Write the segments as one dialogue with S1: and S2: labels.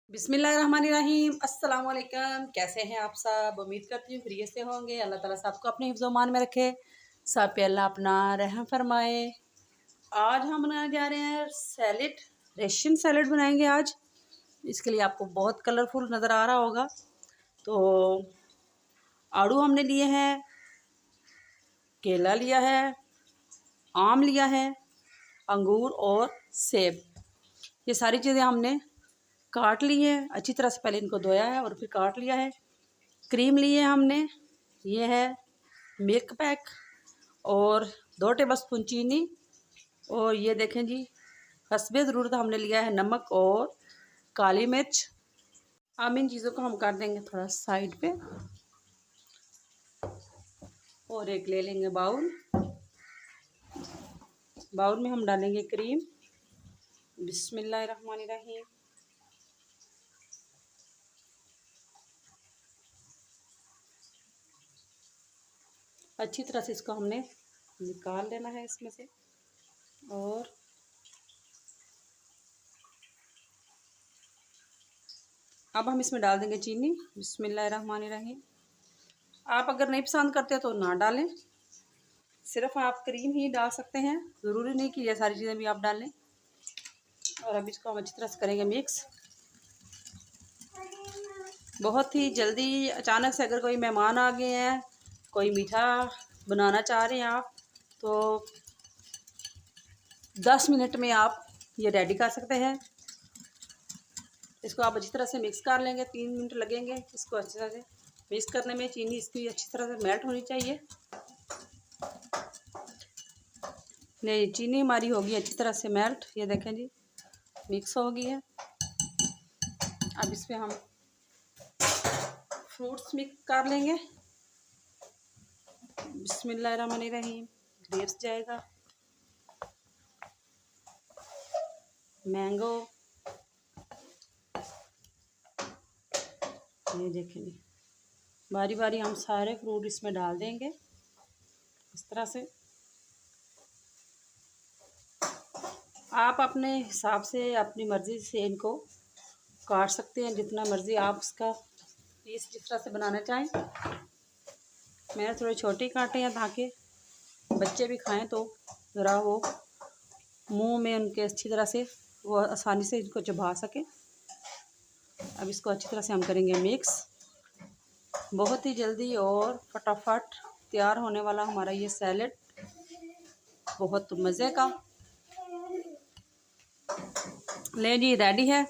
S1: बिस्मिल्लाहिर्रहमानिर्रहीम। अस्सलाम वालेकुम। कैसे हैं आप सब? उम्मीद करती हूँ खैरियत से होंगे। अल्लाह ताला सबको अपने हिफ्ज़-ओ-मान में रखे, सब पे अल्लाह अपना रहम फरमाए। आज हम बनाने जा रहे हैं सैलेड, रशियन सैलेड बनाएंगे आज। इसके लिए आपको बहुत कलरफुल नज़र आ रहा होगा। तो आड़ू हमने लिए हैं, केला लिया है, आम लिया है, अंगूर और सेब। ये सारी चीज़ें हमने काट ली है अच्छी तरह से। पहले इनको धोया है और फिर काट लिया है। क्रीम ली है हमने, ये है मिल्क पैक, और 2 टेबलस्पून चीनी, और ये देखें जी हस्बे ज़रूरत हमने लिया है नमक और काली मिर्च। अब इन चीज़ों को हम कर देंगे थोड़ा साइड पे, और एक ले लेंगे बाउल। बाउल में हम डालेंगे क्रीम। बिस्मिल्लाहिर्रहमानिर्रहीम। अच्छी तरह से इसको हमने निकाल लेना है इसमें से। और अब हम इसमें डाल देंगे चीनी। बिस्मिल्लाहिर्रहमानिर्रहीम। आप अगर नहीं पसंद करते तो ना डालें, सिर्फ आप क्रीम ही डाल सकते हैं, ज़रूरी नहीं कि ये सारी चीज़ें भी आप डालें। और अब इसको हम अच्छी तरह से करेंगे मिक्स। बहुत ही जल्दी अचानक से अगर कोई मेहमान आ गए हैं, कोई मीठा बनाना चाह रहे हैं आप, तो 10 मिनट में आप ये रेडी कर सकते हैं। इसको आप अच्छी तरह से मिक्स कर लेंगे। 3 मिनट लगेंगे इसको अच्छी तरह से मिक्स करने में। चीनी इसकी अच्छी तरह से मेल्ट होनी चाहिए। नहीं, चीनी हमारी होगी अच्छी तरह से मेल्ट। ये देखें जी मिक्स हो गई है। अब इसमें हम फ्रूट्स मिक्स कर लेंगे। बिस्मिल्लाहिर्रहमानिर्रहीम। ग्रेप्स जाएगा, मैंगो, ये देखें जी बारी बारी हम सारे फ्रूट इसमें डाल देंगे इस तरह से। आप अपने हिसाब से अपनी मर्ज़ी से इनको काट सकते हैं, जितना मर्ज़ी आप इसका पीस जिस तरह से बनाना चाहें। मैंने थोड़े छोटे काटे हैं ताकि बच्चे भी खाएं तो ज़रा वो मुंह में उनके अच्छी तरह से वो आसानी से इनको चबा सकें। अब इसको अच्छी तरह से हम करेंगे मिक्स। बहुत ही जल्दी और फटाफट तैयार होने वाला हमारा ये सैलेड, बहुत मज़े का। ले जी रेडी है।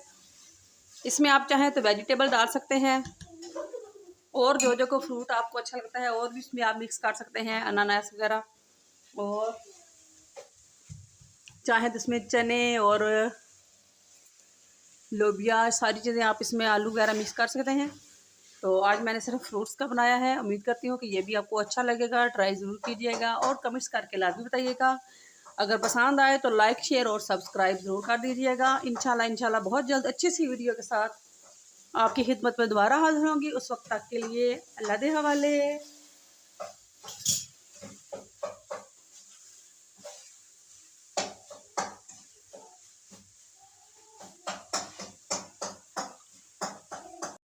S1: इसमें आप चाहें तो वेजिटेबल डाल सकते हैं, और जो को फ्रूट आपको अच्छा लगता है और भी इसमें आप मिक्स कर सकते हैं, अनानास वगैरह। और चाहे तो इसमें चने और लोबिया सारी चीज़ें आप इसमें आलू वगैरह मिक्स कर सकते हैं। तो आज मैंने सिर्फ फ्रूट्स का बनाया है। उम्मीद करती हूँ कि ये भी आपको अच्छा लगेगा। ट्राई ज़रूर कीजिएगा और कमेंट्स करके लाजमी बताइएगा। अगर पसंद आए तो लाइक शेयर और सब्सक्राइब ज़रूर कर दीजिएगा। इंशाल्लाह बहुत जल्द अच्छी सी वीडियो के साथ आपकी खिदमत में दोबारा हाजिर होंगी। उस वक्त तक के लिए अल्लाह के हवाले।